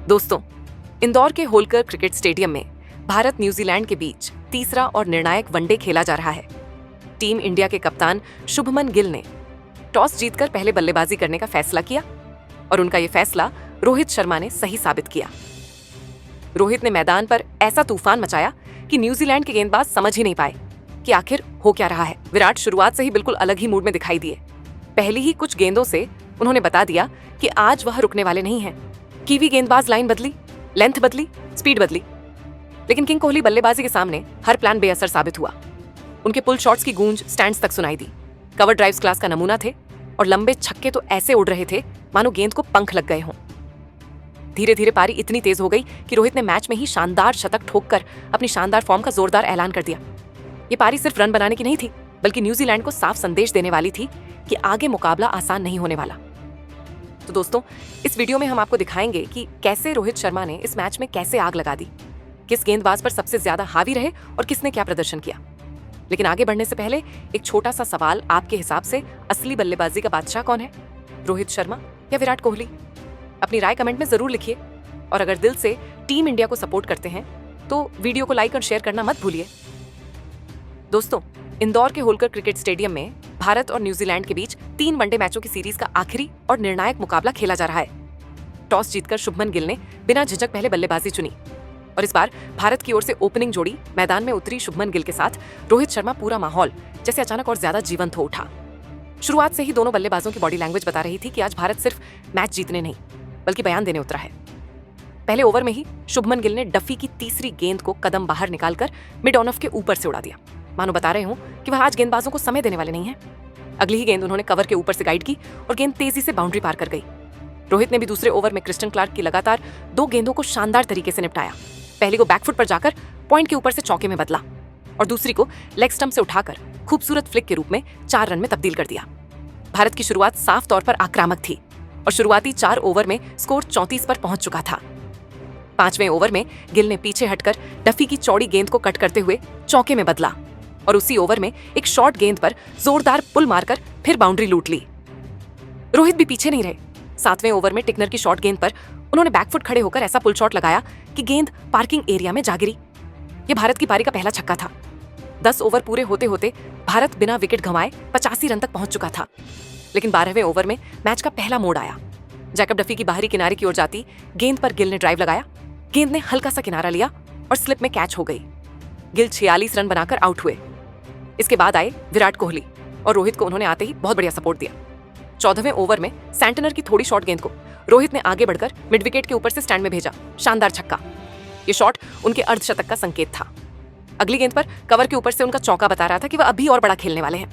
दोस्तों, इंदौर के Holkar cricket stadium में भारत न्यूजीलैंड के बीच तीसरा और निर्णायक वनडे खेला जा रहा है। टीम इंडिया के कप्तान शुभमन गिल ने टॉस जीतकर पहले बल्लेबाजी करने का फैसला किया और उनका यह फैसला रोहित शर्मा ने सही साबित किया। रोहित ने मैदान पर ऐसा तूफान मचाया कि न्यूजीलैंड के गेंदबाज समझ ही नहीं पाए कि आखिर हो क्या रहा है। विराट शुरुआत से ही बिल्कुल अलग ही मूड में दिखाई दिए। पहली ही कुछ गेंदों से उन्होंने बता दिया कि आज वह रुकने वाले नहीं हैं। कीवी गेंदबाज लाइन बदली, लेंथ बदली, स्पीड बदली, लेकिन किंग कोहली बल्लेबाजी के सामने हर प्लान बेअसर साबित हुआ। उनके पुल शॉट्स की गूंज स्टैंड्स तक सुनाई दी। कवर ड्राइव्स क्लास का नमूना थे और लंबे छक्के तो ऐसे उड़ रहे थे मानो गेंद को पंख लग गए हों। धीरे धीरे पारी इतनी तेज हो गई कि रोहित ने मैच में ही शानदार शतक ठोककर अपनी शानदार फॉर्म का जोरदार ऐलान कर दिया। ये पारी सिर्फ रन बनाने की नहीं थी, बल्कि न्यूजीलैंड को साफ संदेश देने वाली थी कि आगे मुकाबला आसान नहीं होने वाला। तो दोस्तों, इस वीडियो में हम आपको दिखाएंगे कि कैसे रोहित शर्मा ने इस मैच में कैसे आग लगा दी, किस गेंदबाज पर सबसे ज्यादा हावी रहे और किसने क्या प्रदर्शन किया। लेकिन आगे बढ़ने से पहले एक छोटा सा सवाल, आपके हिसाब से असली बल्लेबाजी का बादशाह कौन है, रोहित शर्मा या विराट कोहली? अपनी राय कमेंट में जरूर लिखिए और अगर दिल से टीम इंडिया को सपोर्ट करते हैं तो वीडियो को लाइक और शेयर करना मत भूलिए। दोस्तों, इंदौर के होलकर क्रिकेट स्टेडियम में भारत और न्यूजीलैंड के बीच 3 वनडे मैचों की सीरीज का आखिरी और निर्णायक मुकाबला खेला जा रहा है। टॉस जीतकर शुभमन गिल ने बिना झिझक पहले बल्लेबाजी चुनी और इस बार भारत की ओर से ओपनिंग जोड़ी मैदान में उतरी शुभमन गिल के साथ रोहित शर्मा पूरा माहौल जैसे अचानक और ज्यादा जीवंत हो उठा। शुरुआत से ही दोनों बल्लेबाजों की बॉडी लैंग्वेज बता रही थी कि आज भारत सिर्फ मैच जीतने नहीं बल्कि बयान देने उतरा है। पहले ओवर में ही शुभमन गिल ने डफी की तीसरी गेंद को कदम बाहर निकालकर मिड ऑन ऑफ के ऊपर से उड़ा दिया, मानो बता रहे हों कि वह आज गेंदबाजों को समय देने वाले नहीं हैं। अगली ही गेंद उन्होंने कवर के ऊपर से गाइड की और गेंद तेजी से बाउंड्री पार कर गई। रोहित ने भी दूसरे ओवर में क्रिस्टन क्लार्क की लगातार 2 गेंदों को शानदार तरीके से निपटाया। पहली को बैकफुट पर जाकर पॉइंट के ऊपर से चौके में बदला और दूसरी को लेग स्टंप से उठाकर खूबसूरत फ्लिक के रूप में 4 रन में तब्दील कर दिया। भारत की शुरुआत साफ तौर पर आक्रामक थी और शुरुआती 4 ओवर में स्कोर 34 पर पहुंच चुका था। 5वें ओवर में गिल ने पीछे हटकर डफी की चौड़ी गेंद को कट करते हुए चौके में बदला और उसी ओवर में एक शॉर्ट गेंद पर जोरदार पुल मारकर फिर बाउंड्री लूट ली। रोहित भी पीछे नहीं रहे। 7वें ओवर में टिकनर की शॉर्ट गेंद पर उन्होंने बैकफुट खड़े होकर ऐसा पुल शॉट लगाया कि गेंद पार्किंग एरिया में जा गिरी। यह भारत की पारी का पहला छक्का था। 10 ओवर पूरे होते होते भारत बिना विकेट गंवाए 85 रन तक पहुंच चुका था। लेकिन 12वें ओवर में मैच का पहला मोड़ आया। जैकब डफी की बाहरी किनारे की ओर जाती गेंद पर गिल ने ड्राइव लगाया। गेंद ने हल्का सा किनारा लिया और स्लिप में कैच हो गई। गिल 46 रन बनाकर आउट हुए। इसके बाद आए विराट कोहली और रोहित को उन्होंने आते ही बहुत बढ़िया सपोर्ट दिया। 14वें ओवर में सैंटनर की थोड़ी शॉर्ट गेंद को रोहित ने आगे बढ़कर मिड विकेट के ऊपर से स्टैंड में भेजा। शानदार छक्का। ये शॉट उनके अर्धशतक का संकेत था। अगली गेंद पर कवर के ऊपर से उनका चौका बता रहा था कि वह अभी और बड़ा खेलने वाले हैं।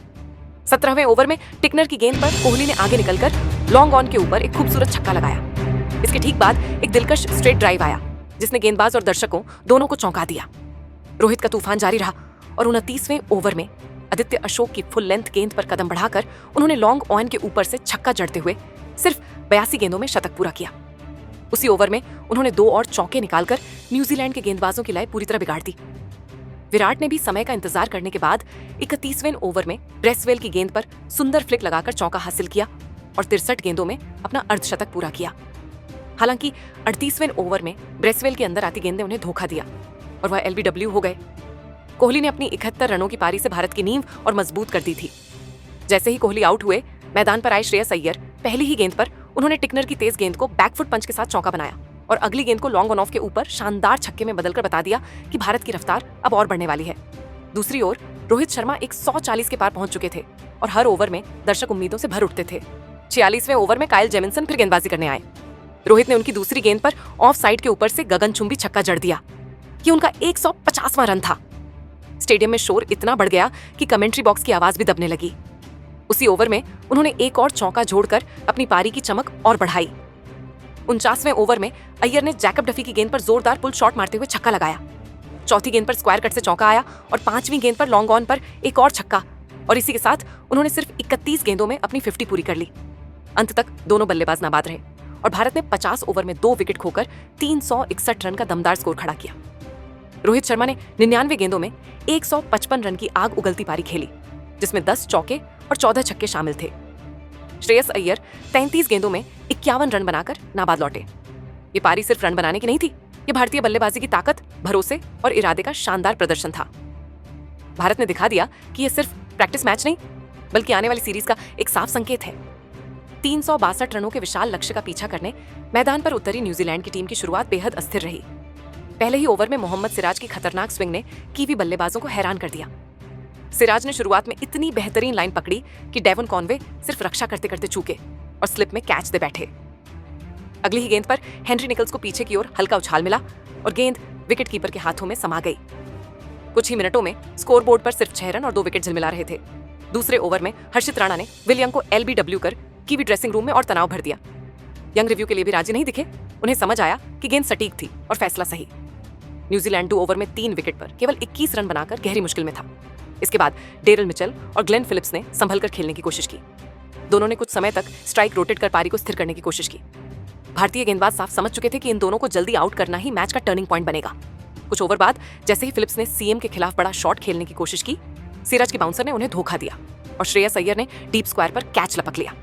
17वें ओवर में टिकनर की गेंद पर कोहली ने आगे निकलकर लॉन्ग ऑन के ऊपर एक खूबसूरत छक्का लगाया। इसके ठीक बाद एक दिलकश स्ट्रेट ड्राइव आया जिसने गेंदबाज और दर्शकों दोनों को चौंका दिया। रोहित का तूफान जारी रहा और 29वें ओवर में आदित्य अशोक की फुल लेंथ गेंद पर कदम बढ़ाकर उन्होंने लॉन्ग ऑन के ऊपर से छक्का जड़ते हुए सिर्फ 82 गेंदों में शतक पूरा किया। उसी ओवर में उन्होंने 2 और चौके निकालकर न्यूजीलैंड के गेंदबाजों की लय पूरी तरह बिगाड़ दी। विराट ने भी समय का इंतजार करने के बाद 31वें ओवर में ब्रेसवेल की गेंद पर सुंदर फ्लिक लगाकर चौका हासिल किया और 63 गेंदों में अपना अर्धशतक पूरा किया। हालांकि 38वें ओवर में ब्रेसवेल के अंदर आती गेंद ने उन्हें धोखा दिया और वह LBW हो गए। कोहली ने अपनी 71 रनों की पारी से भारत की नींव और मजबूत कर दी थी। जैसे ही कोहली आउट हुए, मैदान पर आए श्रेयस अय्यर। पहली ही गेंद पर उन्होंने टिकनर की तेज गेंद को बैकफुट पंच के साथ चौका बनाया और अगली गेंद को लॉन्ग ऑन ऑफ के ऊपर शानदार छक्के में बदलकर बता दिया कि भारत की रफ्तार अब और बढ़ने वाली है। दूसरी ओर रोहित शर्मा 140 के पार पहुंच चुके थे और हर ओवर में दर्शक उम्मीदों से भर उठते थे। 46वें ओवर में काइल जेमिसन फिर गेंदबाजी करने आए। रोहित ने उनकी दूसरी गेंद पर ऑफ साइड के ऊपर से गगनचुंबी छक्का जड़ दिया। ये उनका 150वां रन था। स्टेडियम में शोर इतना बढ़ गया कि कमेंट्री बॉक्स की आवाज भी दबने लगी। उसी ओवर में उन्होंने एक और चौका जोड़कर अपनी पारी की चमक और बढ़ाई। 49वें ओवर में अय्यर ने जैकब डफी की गेंद पर जोरदार पुल शॉट मारते हुए छक्का लगाया। चौथी गेंद पर स्क्वायर कट से चौका आया और 5वीं गेंद पर लॉन्ग ऑन पर एक और छक्का और इसी के साथ उन्होंने सिर्फ 31 गेंदों में अपनी 50 पूरी कर ली। अंत तक दोनों बल्लेबाज नाबाद रहे और भारत ने 50 ओवर में 2 विकेट खोकर 361 रन का दमदार स्कोर खड़ा किया। रोहित शर्मा ने 99 गेंदों में 155 रन की आग उगलती पारी खेली, जिसमें 10 चौके और 14 छक्के शामिल थे। श्रेयस अय्यर 33 गेंदों में 51 रन बनाकर नाबाद लौटे। ये पारी सिर्फ रन बनाने की नहीं थी, ये भारतीय बल्लेबाजी की ताकत, भरोसे और इरादे का शानदार प्रदर्शन था। भारत ने दिखा दिया कि ये सिर्फ प्रैक्टिस मैच नहीं, बल्कि आने वाली सीरीज का एक साफ संकेत है। 362 रनों के विशाल लक्ष्य का पीछा करने मैदान पर उतरी न्यूजीलैंड की टीम की शुरुआत बेहद अस्थिर रही। पहले ही ओवर में मोहम्मद सिराज की खतरनाक स्विंग ने कीवी बल्लेबाजों को हैरान कर दिया। सिराज ने शुरुआत में इतनी बेहतरीन लाइन पकड़ी कि डेवन कॉनवे सिर्फ रक्षा करते करते चूके और स्लिप में कैच दे बैठे। अगली ही गेंद पर हेनरी निकल्स को पीछे की ओर हल्का उछाल मिला और गेंद विकेट कीपर के हाथों में समा गई। कुछ ही मिनटों में स्कोरबोर्ड पर सिर्फ 6 रन और 2 विकेट झिलमिला रहे थे। दूसरे ओवर में हर्षित राणा ने विलियम को LBW कर कीवी ड्रेसिंग रूम में और तनाव भर दिया। यंग रिव्यू के लिए भी राजी नहीं दिखे। उन्हें समझ आया कि गेंद सटीक थी और फैसला सही। न्यूजीलैंड 2 ओवर में 3 विकेट पर केवल 21 रन बनाकर गहरी मुश्किल में था। इसके बाद डेरिल मिचेल और ग्लेन फिलिप्स ने संभलकर खेलने की कोशिश की। दोनों ने कुछ समय तक स्ट्राइक रोटेट कर पारी को स्थिर करने की कोशिश की। भारतीय गेंदबाज साफ समझ चुके थे कि इन दोनों को जल्दी आउट करना ही मैच का टर्निंग पॉइंट बनेगा। कुछ ओवर बाद जैसे ही फिलिप्स ने सीएम के खिलाफ बड़ा शॉट खेलने की कोशिश की, सिराज के बाउंसर ने उन्हें धोखा दिया और श्रेयस अय्यर ने डीप स्क्वायर पर कैच लपक लिया।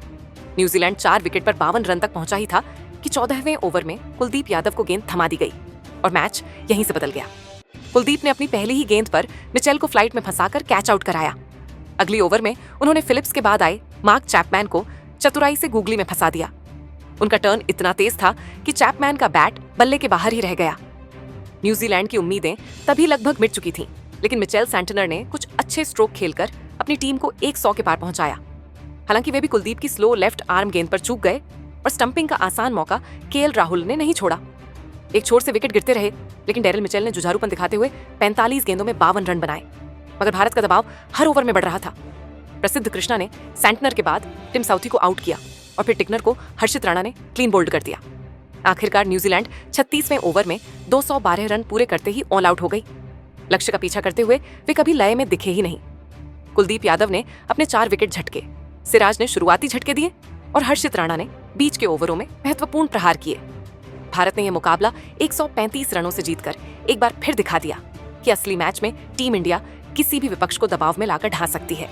न्यूजीलैंड 4 विकेट पर 52 रन तक पहुंचा ही था कि 14वें ओवर में कुलदीप यादव को गेंद थमा दी गई और मैच यहीं से बदल गया। कुलदीप ने अपनी पहली ही गेंद पर मिचेल को फ्लाइट में फंसाकर कैच आउट कराया। अगली ओवर में उन्होंने फिलिप्स के बाद आए मार्क चैपमैन को चतुराई से गूगली में फंसा दिया। उनका टर्न इतना तेज था कि चैपमैन का बैट बल्ले के बाहर ही रह गया। न्यूजीलैंड की उम्मीदें तभी लगभग मिट चुकी थीं, लेकिन मिचेल सैंटनर ने कुछ अच्छे स्ट्रोक खेलकर अपनी टीम को 100 के पार पहुंचाया। हालांकि वे भी कुलदीप की स्लो लेफ्ट आर्म गेंद पर चूक गए और स्टंपिंग का आसान मौका KL राहुल ने नहीं छोड़ा। एक छोर से विकेट गिरते रहे, लेकिन डेरिल मिचेल ने जुझारूपन दिखाते हुए 45 गेंदों में 52 रन बनाए। मगर भारत का दबाव हर ओवर में बढ़ रहा था। प्रसिद्ध कृष्णा ने सैंटनर के बाद टिम साउथी को आउट किया और फिर टिकनर को हर्षित राणा ने क्लीन बोल्ड कर दिया। आखिरकार न्यूजीलैंड 36वें ओवर में 212 रन पूरे करते ही ऑल आउट हो गई। लक्ष्य का पीछा करते हुए वे कभी लय में दिखे ही नहीं। कुलदीप यादव ने अपने 4 विकेट झटके, सिराज ने शुरुआती झटके दिए और हर्षित राणा ने बीच के ओवरों में महत्वपूर्ण प्रहार किए। भारत ने यह मुकाबला 135 रनों से जीतकर एक बार फिर दिखा दिया कि असली मैच में टीम इंडिया किसी भी विपक्ष को दबाव में लाकर ढा सकती है।